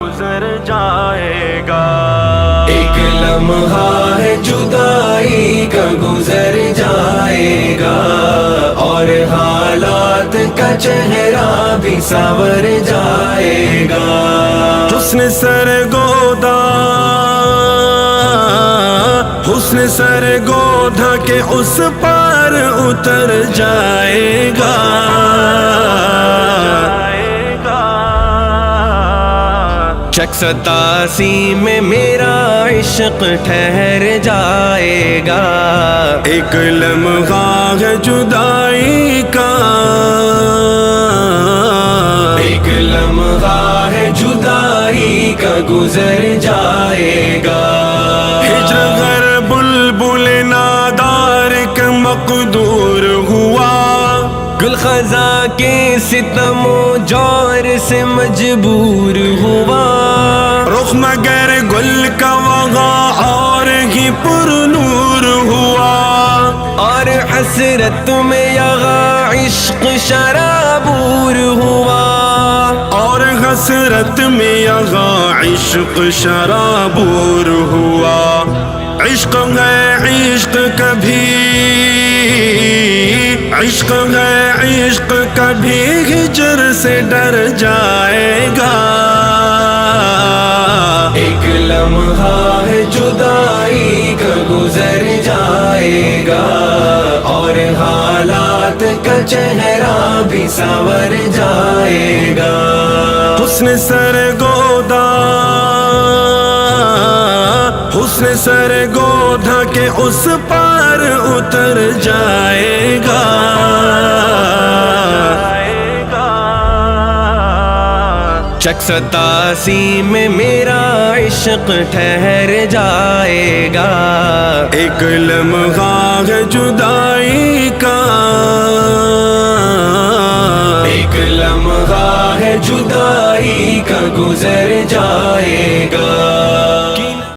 گزر جائے گا، ایک لمحہ ہے جدائی کا گزر جائے گا، اور حالات کا چہرہ بھی سنور جائے گا۔ حسن سرگودا، حسن سرگودا کے اس پار اتر جائے گا، شک 87 میں میرا عشق ٹھہر جائے گا، ایک لمحہ ہے جدائی کا، ایک لمحہ ہے جدائی کا گزر جائے گا۔ ہجر غر بلبل نادار کا مقدور ہوا، گل خزاں کے ستم و جور سے مجبور ہوا، رخ مگر گل کا وہاں اور ہی پر نور ہوا، اور حسرت میں یہاں عشق شرابور ہوا، اور حسرت میں یہاں عشق شرابور ہوا۔ عشق ہے عشق کبھی، عشق ہے عشق کبھی ہجر سے ڈر جائے گا، ایک لمحہ ہے جدائی کا گزر جائے گا، اور حالات کا چہرہ بھی سنور جائے گا۔ حسن سرگودا، حسن سرگودا کے اس پار اتر جائے گا، شک 87 میں میرا عشق ٹھہر جائے گا، ایک لمحہ ہے جدائی کا، ایک لمحہ ہے جدائی کا گزر جائے گا۔